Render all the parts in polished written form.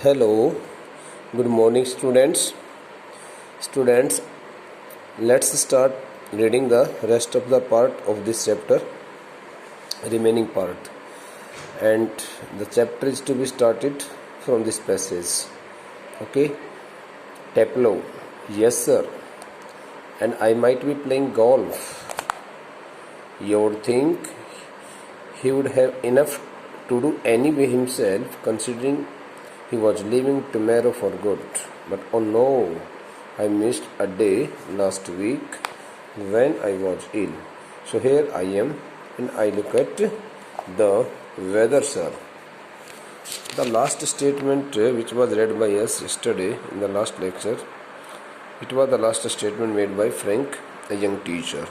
Hello, good morning, students. Students, let's start reading the rest of the part of this chapter, remaining part. And the chapter is to be started from this passage. Okay, Taplow, yes, sir. And I might be playing golf. You would think he would have enough to do anyway himself, considering he was leaving tomorrow for good. But oh no, I missed a day last week when I was ill. So here I am, and I look at the weather, sir. The last statement which was read by us yesterday in the last lecture, it was the last statement made by Frank, a young teacher.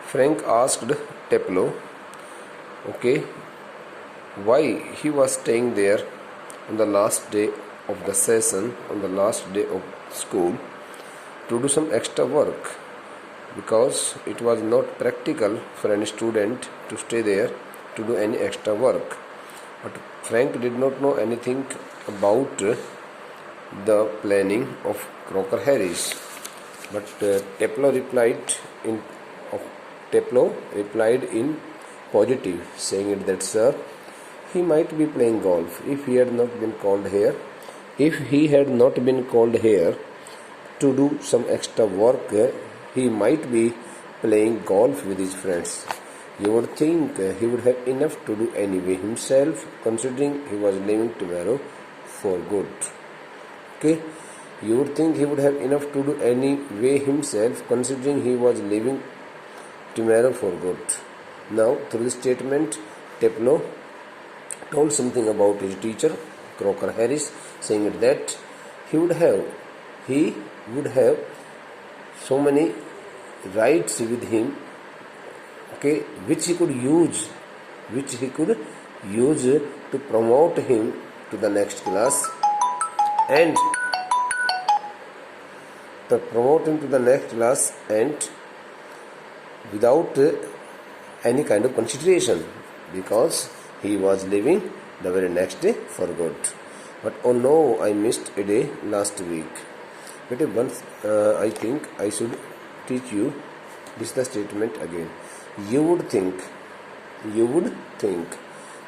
Frank asked Taplow, okay, why he was staying there on the last day of the session, on the last day of school, to do some extra work, because it was not practical for any student to stay there to do any extra work. But Frank did not know anything about the planning of Crocker Harris. But Taplow replied in positive, saying it that, sir, he might be playing golf if he had not been called here. If he had not been called here to do some extra work, he might be playing golf with his friends. You would think he would have enough to do anyway himself, considering he was leaving tomorrow for good. Okay? You would think he would have enough to do anyway himself, considering he was leaving tomorrow for good. Now, through this statement, Taplow told something about his teacher, Crocker Harris, saying that he would have so many rights with him, okay, which he could use to promote him to the next class and without any kind of consideration, because he was leaving the very next day for good. But oh no, I missed a day last week. But once I think I should teach you this the statement again. You would think. The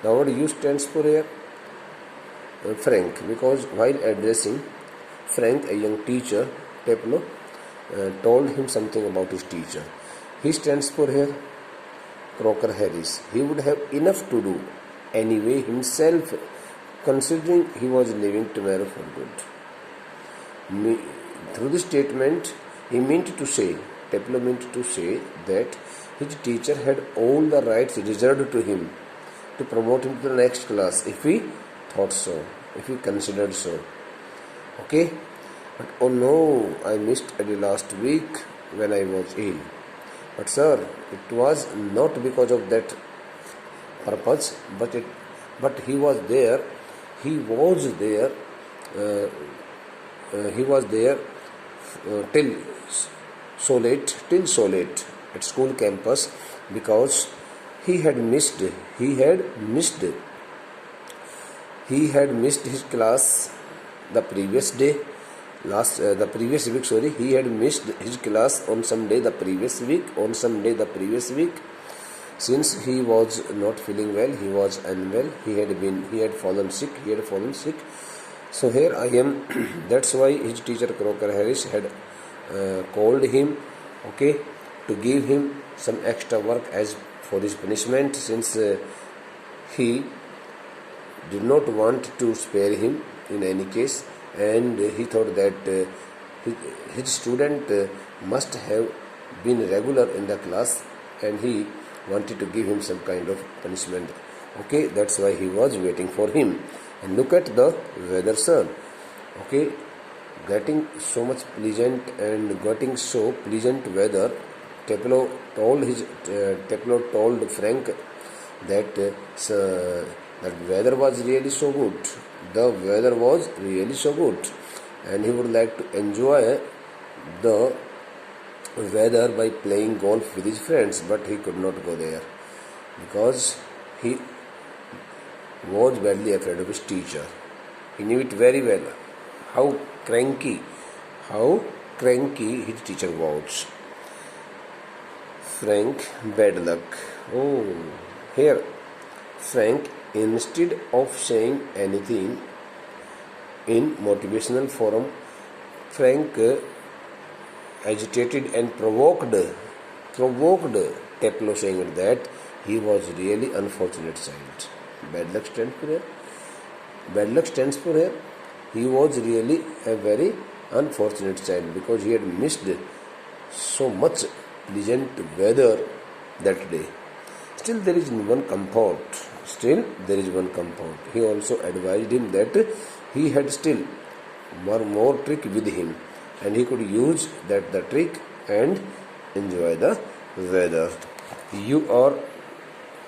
word you stands for here Frank, because while addressing Frank, a young teacher, Taplow told him something about his teacher. He stands for here Crocker Harris. He would have enough to do anyway himself, considering he was leaving tomorrow for good. Through this statement, Taplow meant to say that his teacher had all the rights reserved to him to promote him to the next class if he thought so, if he considered so. Okay? But oh no, I missed a day last week when I was ill. But sir, it was not because of that purpose, but he was there. He was there till so late at school campus, because he had missed his class the previous day. The previous week, he had missed his class on some day the previous week. Since he was not feeling well, he was unwell, he had fallen sick. So here I am. That's why his teacher Crocker Harris had called him, okay, to give him some extra work as for his punishment, since he did not want to spare him in any case, and he thought that his student must have been regular in the class, and he wanted to give him some kind of punishment. Okay, that's why he was waiting for him. And look at the weather, sir. Okay, getting so pleasant weather. Taplow told Frank that that weather was really so good. The weather was really so good, and he would like to enjoy the weather by playing golf with his friends, but he could not go there because he was badly afraid of his teacher. He knew it very well. How cranky his teacher was. Frank, bad luck. Oh, here, Frank, instead of saying anything in motivational forum, Frank agitated and provoked Teplo, saying that he was really unfortunate child. Bad luck stands for here. Bad luck stands for here. He was really a very unfortunate child because he had missed so much pleasant weather that day. Still there is one comfort. He also advised him that he had still one more trick with him and he could use the trick and enjoy the weather. You are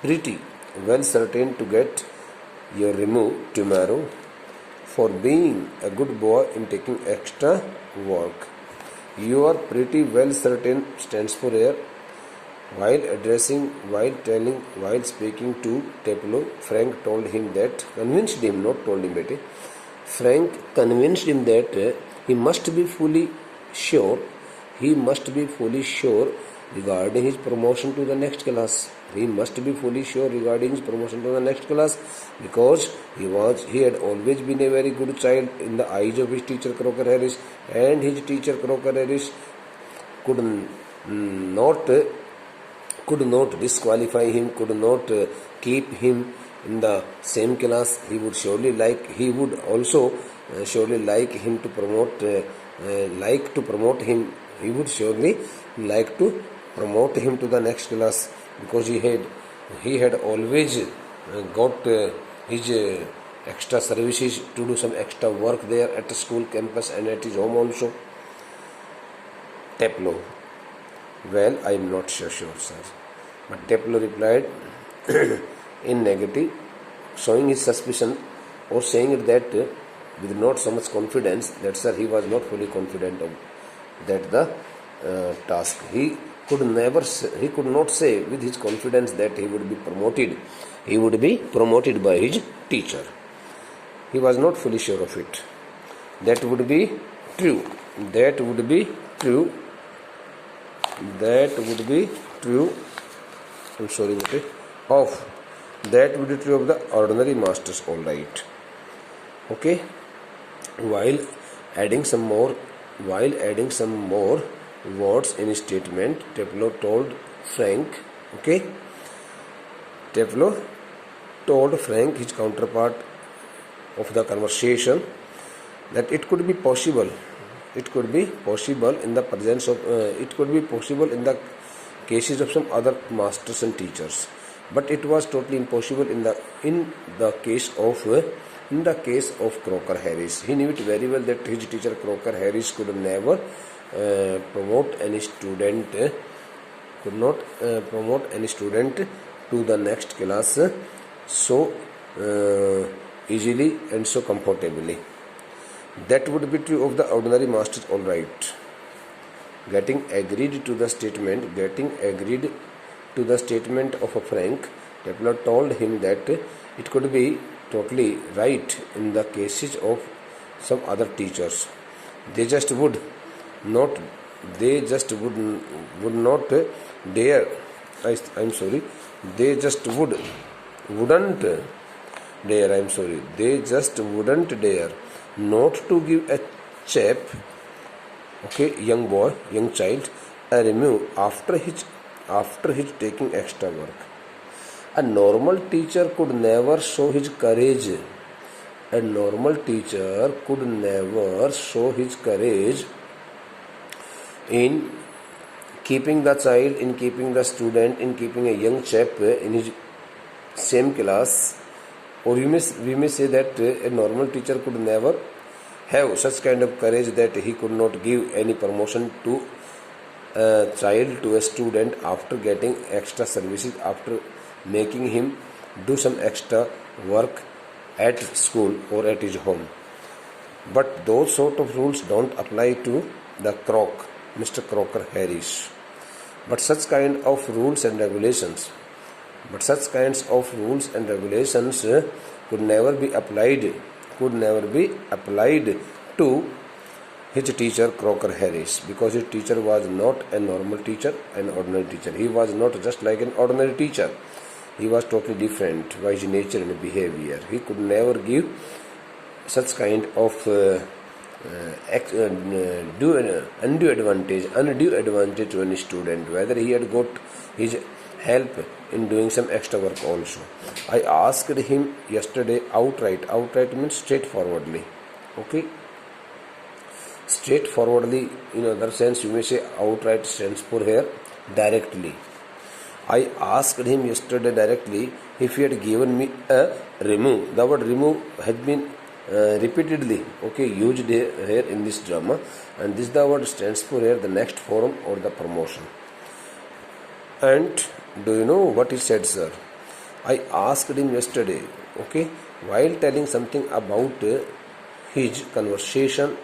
pretty well certain to get your remove tomorrow for being a good boy in taking extra work. You are pretty well certain stands for here. While speaking to Teplo, Frank convinced him that he must be fully sure regarding his promotion to the next class. Because he had always been a very good child in the eyes of his teacher Crocker Harris, and his teacher Crocker Harris could not disqualify him, could not keep him in the same class. He would also surely like him to promote him. He would surely like to promote him to the next class because he had always got his extra services to do some extra work there at the school campus and at his home also. Teplo, well, I am not sure, sir. But Teplo replied in negative, showing his suspicion or saying it that with not so much confidence that, sir, he was not fully confident of that the task. He could not say with his confidence that he would be promoted by his teacher. He was not fully sure of it. That would be true. I'm sorry, that would be true of the ordinary masters, all right. Okay. While adding some more words in his statement, Teplo told Frank, his counterpart of the conversation, that it could be possible in the presence of it could be possible in the cases of some other masters and teachers, but it was totally impossible in the case of Crocker Harris. He knew it very well that his teacher Crocker Harris could never promote any student to the next class so easily and so comfortably. That would be true of the ordinary masters, all right. Getting agreed to the statement of a Frank, Teplo told him that it could be totally right in the cases of some other teachers. They just would not dare. I'm sorry. They just wouldn't dare not to give a chap, young child, a remove after his taking extra work. A normal teacher could never show his courage. In keeping the child, in keeping the student, in keeping a young chap in his same class. Or we may say that a normal teacher could never have such kind of courage that he could not give any promotion to a child, to a student, after getting extra services, after making him do some extra work at school or at his home. But those sort of rules don't apply to the Mr. Crocker Harris. But such kinds of rules and regulations could never be applied could never be applied to his teacher Crocker Harris, because his teacher was not a normal teacher, an ordinary teacher. He was not just like an ordinary teacher. He was totally different by his nature and behavior. He could never give such kind of undue advantage to any student, whether he had got his help in doing some extra work also. I asked him yesterday outright. Outright means straightforwardly. Okay. Straightforwardly, in other sense, you may say outright stands for here directly. I asked him yesterday directly if he had given me a remove. The word remove has been repeatedly used here in this drama, and this the word stands for here the next forum or the promotion. And do you know what he said, sir? I asked him yesterday, while telling something about his conversation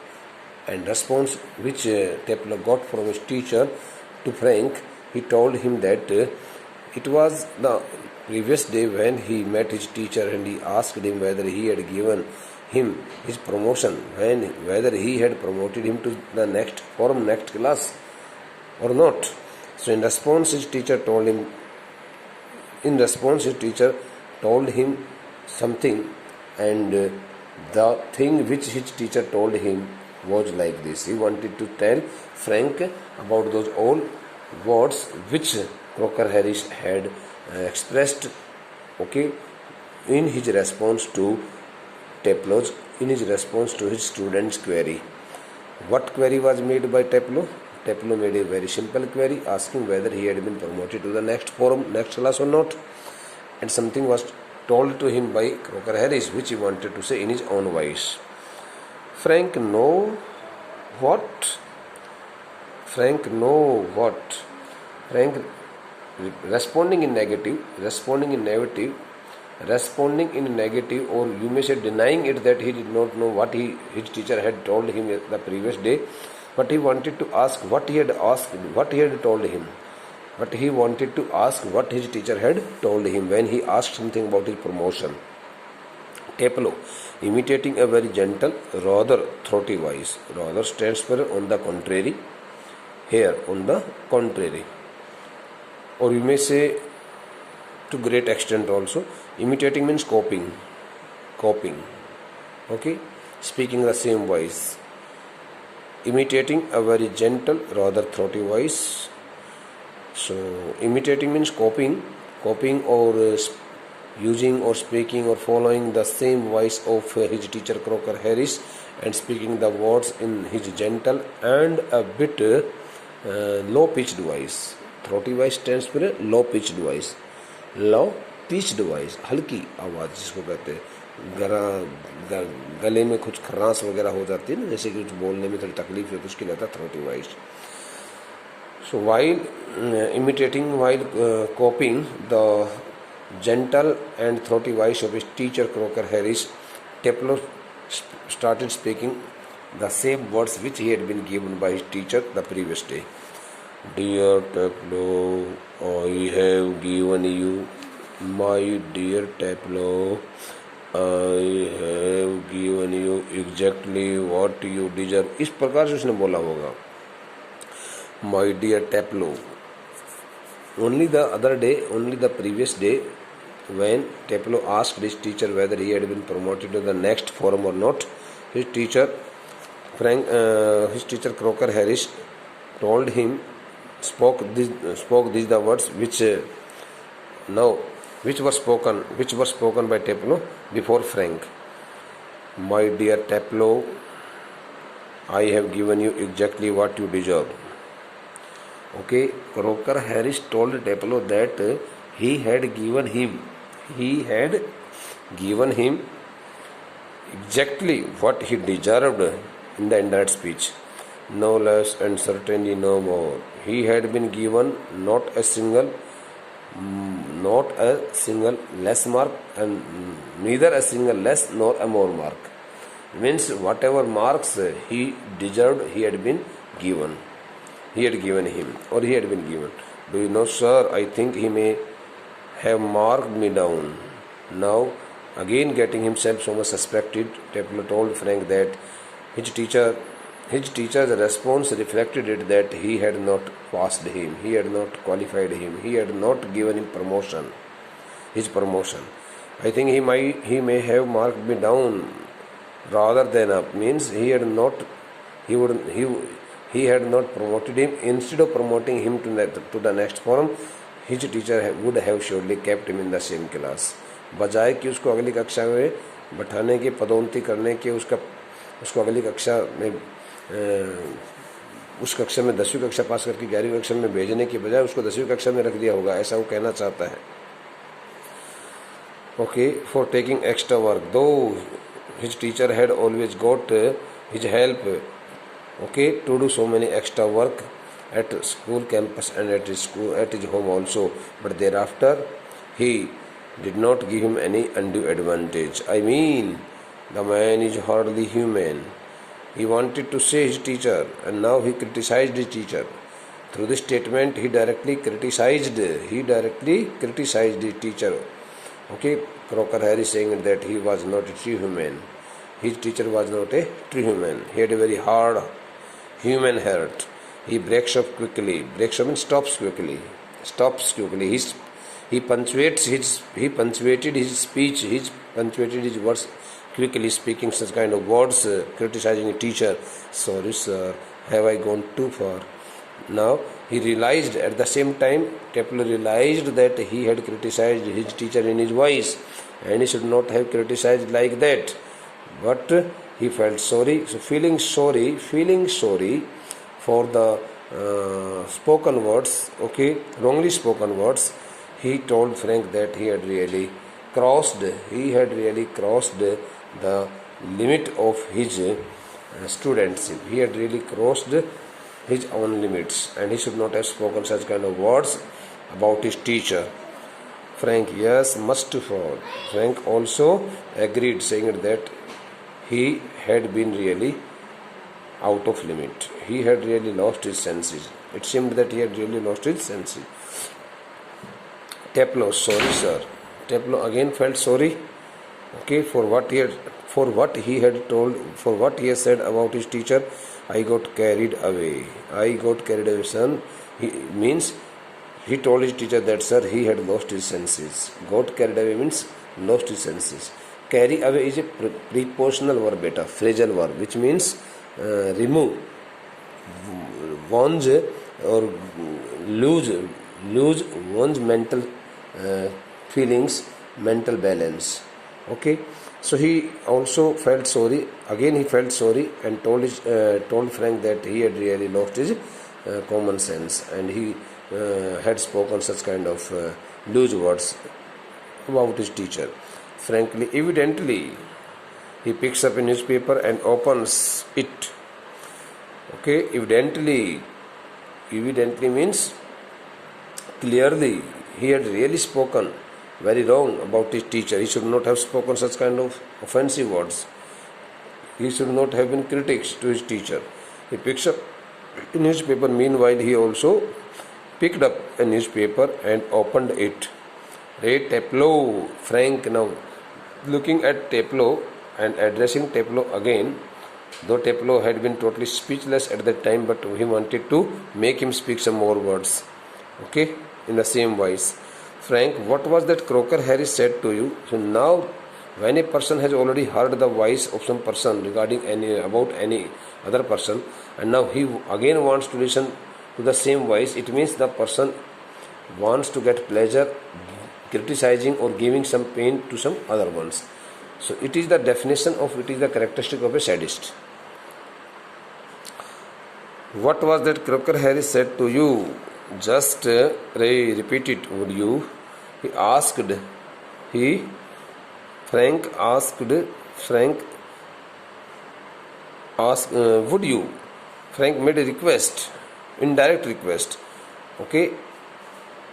and response which Teplo got from his teacher to Frank. He told him that it was the previous day when he met his teacher, and he asked him whether he had given him his promotion, whether he had promoted him to the next forum, next class or not. So in response his teacher told him something, and the thing which his teacher told him was like this. He wanted to tell Frank about those all words which Crocker Harris had expressed in his response to Teplo's, in his response to his student's query. What query was made by Teplo? Teplo made a very simple query asking whether he had been promoted to the next forum, next class or not, and something was told to him by Crocker Harris which he wanted to say in his own voice. Frank know what? Frank responding in negative, or you may say denying it that he did not know what his teacher had told him the previous day, but he wanted to ask what he had told him. But he wanted to ask what his teacher had told him when he asked something about his promotion. Teplo, imitating a very gentle, rather throaty voice. Rather stands for on the contrary. Here, on the contrary. Or you may say to great extent also. Imitating means copying. Speaking the same voice. Imitating a very gentle, rather throaty voice. So, imitating means copying or using or speaking or following the same voice of his teacher Crocker Harris, and speaking the words in his gentle and a bit low-pitched voice. Throaty voice stands for low-pitched voice. Low-pitched voice, हल्की आवाज़ जिसको कहते हैं, गले में कुछ खरांस वगैरह हो जाती है ना, जैसे कि कुछ बोलने में थोड़ी तकलीफ है तो उसकी कहता है थ्रोटी voice. So while copying the gentle and throaty voice of his teacher Crocker Harris, Teplo started speaking the same words which he had been given by his teacher the previous day. Dear Teplo, I have given you, my dear Teplo, I have given you exactly what you deserve. इस प्रकार से उसने बोला होगा. My dear Teplo. Only the previous day, when Teplo asked his teacher whether he had been promoted to the next forum or not, his teacher Crocker Harris told him, spoke these the words which were spoken by Teplo before Frank. My dear Teplo, I have given you exactly what you deserve. Crocker Harris told Teplo that he had given him exactly what he deserved in the entire speech, no less and certainly no more. He had been given not a single less mark, and neither a single less nor a more mark. Means whatever marks he deserved, he had been given. He had been given. Do you know, sir, I think he may have marked me down. Now Again getting himself so much suspected, Teplo told Frank that his teacher's response reflected it that he had not passed him, he had not qualified him, he had not given him his promotion. I think he may have marked me down rather than up. Means he would he had not promoted him. Instead of promoting him to the next forum, his teacher would have surely kept him in the same class. बजाय कि उसको अगली कक्षा में बैठाने की, पदोन्नति करने के, उसको अगली कक्षा में उस कक्षा में 10वीं कक्षा पास करके 11वीं कक्षा में भेजने की बजाय उसको 10वीं कक्षा में रख दिया होगा, ऐसा वो कहना चाहता है. Okay, for taking extra work, though his teacher had always got his help, okay, to do so many extra work at school campus and at his home also, but thereafter he did not give him any undue advantage. I mean, the man is hardly human. He wanted to say his teacher, and now he criticized his teacher. Through this statement, he directly criticized his teacher. Okay, Crocker Harris saying that he was not a true human. His teacher was not a true human. He had a very hard human heart. He breaks up quickly. Breaks up means stops quickly. He punctuated his speech. He punctuated his words quickly, speaking such kind of words, criticizing a teacher. Sorry, sir, have I gone too far? Now he realized at the same time, Kepler realized that he had criticized his teacher in his voice, and he should not have criticized like that. But he felt sorry. So feeling sorry for the spoken words, okay, wrongly spoken words, he told Frank that he had really crossed the limit of his studentship. He had really crossed his own limits, and he should not have spoken such kind of words about his teacher. Frank, yes, must fall. Frank also agreed, saying that he had been really out of limit. He had really lost his senses. It seemed that he had really lost his senses. Teplo, sorry, sir. Teplo again felt sorry, okay, for what he had said about his teacher. I got carried away, son. He told his teacher that, sir, he had lost his senses. Got carried away means lost his senses. Carry away is a prepositional verb, beta, phrasal verb, which means remove, one's or lose one's mental feelings, mental balance. Okay. So he also felt sorry. Again he felt sorry and told Frank that he had really lost his common sense, and he had spoken such kind of loose words about his teacher. Frankly, evidently, he picks up a newspaper and opens it. Okay, evidently means clearly he had really spoken very wrong about his teacher. He should not have spoken such kind of offensive words. He should not have been critics to his teacher. He picks up a newspaper. Meanwhile, he also picked up a newspaper and opened it. Hey, Teplo, Frank, now looking at Teplo and addressing Teplo again, though Teplo had been totally speechless at that time, but he wanted to make him speak some more words. Okay, in the same voice. Frank, what was that Crocker Harris said to you? So now, when a person has already heard the voice of some person regarding about any other person, and now he again wants to listen to the same voice, it means the person wants to get pleasure criticizing or giving some pain to some other ones. So it is the characteristic of a sadist. What was that Crocker Harris said to you? Just repeat it, would you? Frank asked, would you? Frank made a request, indirect request, okay,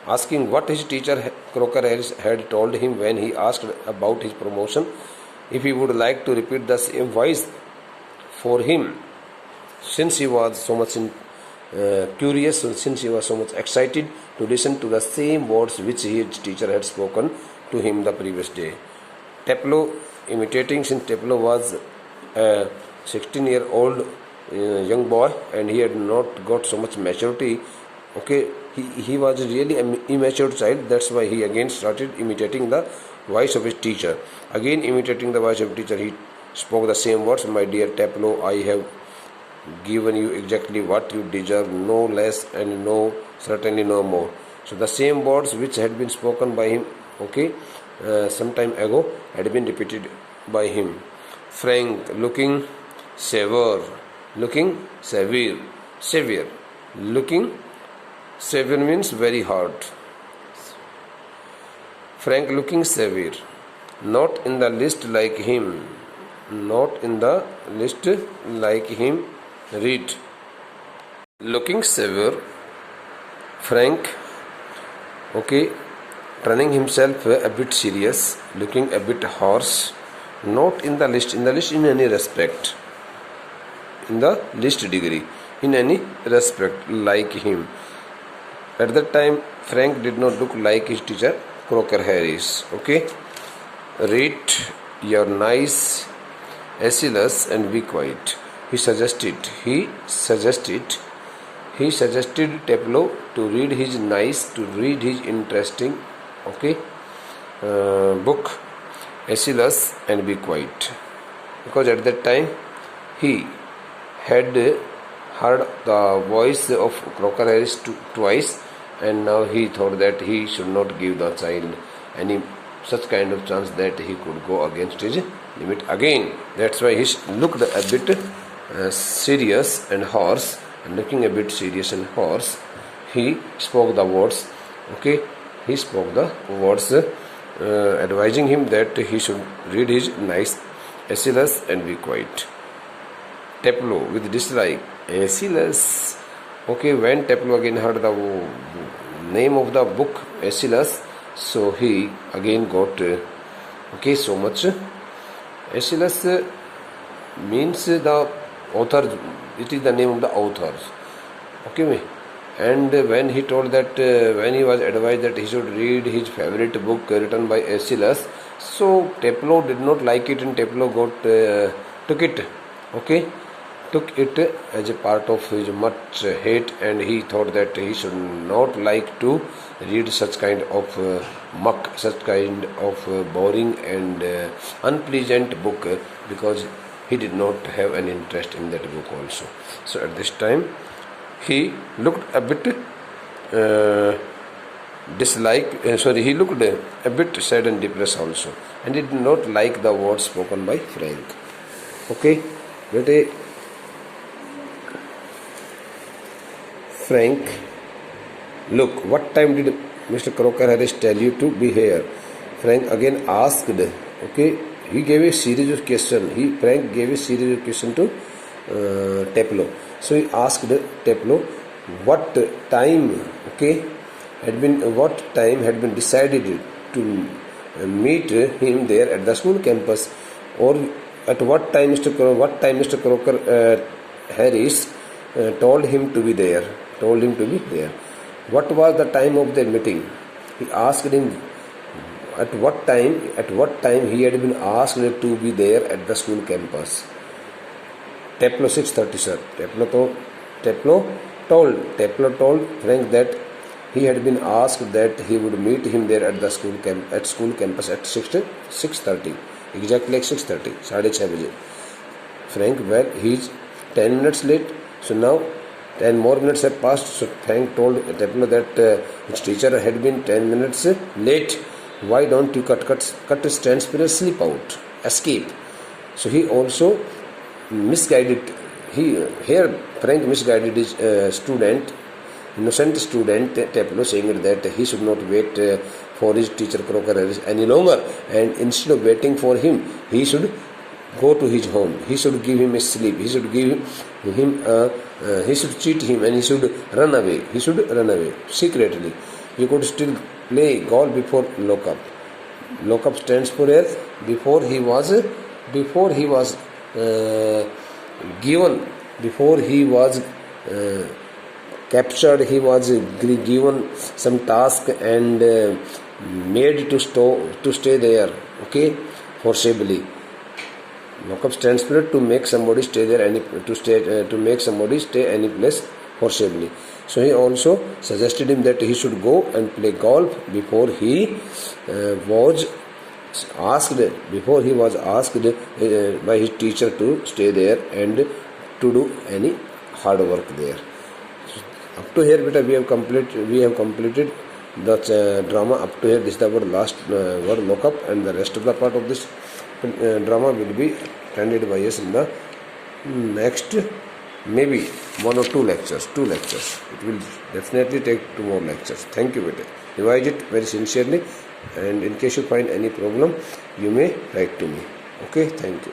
asking what his teacher Crocker Harris had told him when he asked about his promotion, if he would like to repeat the same voice for him, since he was so much curious, since he was so much excited to listen to the same words which his teacher had spoken to him the previous day. Teplo imitating, since Teplo was a 16-year-old young boy and he had not got so much maturity. Okay, he was really an immature child. That's why he again started imitating the voice of his teacher. Again imitating the voice of teacher, he spoke the same words. My dear Teplo, I have given you exactly what you deserve, no less and no certainly no more. So the same words which had been spoken by him, okay, some time ago, had been repeated by him. Frank, looking severe, looking severe means very hard. Frank looking severe, not in the least like him, read. Looking severe, Frank, okay, turning himself a bit serious, looking a bit hoarse, not in the least in any respect, in the least degree, in any respect, like him. At that time, Frank did not look like his teacher, Crocker Harris. Okay, read your nice Aeschylus and be quiet. He suggested Teplo to read his interesting, okay, book Aeschylus and be quiet, because at that time he had heard the voice of Crocker Harris twice, and now he thought that he should not give the child any such kind of chance that he could go against his limit again. That's why he looked a bit serious and hoarse, and looking a bit serious and hoarse, he spoke the words, okay, advising him that he should read his nice Aeschylus and be quiet. Teplo with dislike, Aeschylus. Okay, when Teplo again heard the name of the book Aeschylus, so he again got okay, so much. Aeschylus means the author, it is the name of the author. Okay, and when he told that, when he was advised that he should read his favorite book written by Aeschylus, so Teplo did not like it, and Teplo took it as a part of his much hate, and he thought that he should not like to read such kind of muck, such kind of boring and unpleasant book, because he did not have an interest in that book also. So at this time he looked a bit he looked a bit sad and depressed also, and he did not like the words spoken by Frank. Okay, bete Frank, look, what time did Mr. Crocker Harris tell you to be here? Frank again asked. Okay, he gave a series of questions. Frank gave a series of questions to Teplo. So he asked Teplo what time, okay, had been decided to meet him there at the school campus, or at what time Mr. Crocker Harris told him to be there. What was the time of their meeting? He asked him at what time he had been asked to be there at the school campus. Teplo 6:30, sir. Teplo told Frank that he had been asked that he would meet him there at the school campus at 6:30, exactly like 6:30, 6:30. Frank, well, he's 10 minutes late. So now 10 more minutes have passed. So Frank told Teplo that his teacher had been 10 minutes late. Why don't you cut his transparent slip out, escape? So he also misguided. Here Frank misguided his innocent student Teplo, saying that he should not wait for his teacher Crocker Harris any longer, and instead of waiting for him, he should go to his home. He should give him a slip. He should cheat him, and he should run away secretly. He could still play golf before lockup. Lockup stands for before he was captured. He was given some task and made to stay there. Okay, forcibly. Knock-up stands for to make somebody stay there to make somebody stay any place forcibly. So he also suggested him that he should go and play golf before he was asked by his teacher to stay there and to do any hard work there. Up to here, beta, we have completed the drama up to here. This is our last word, lock up, and the rest of the part of this drama will be attended by us in the next maybe 1 or 2 lectures. It will definitely take 2 more lectures. Thank you, beta. Revise it very sincerely, and in case you find any problem, you may write to me. Okay, thank you.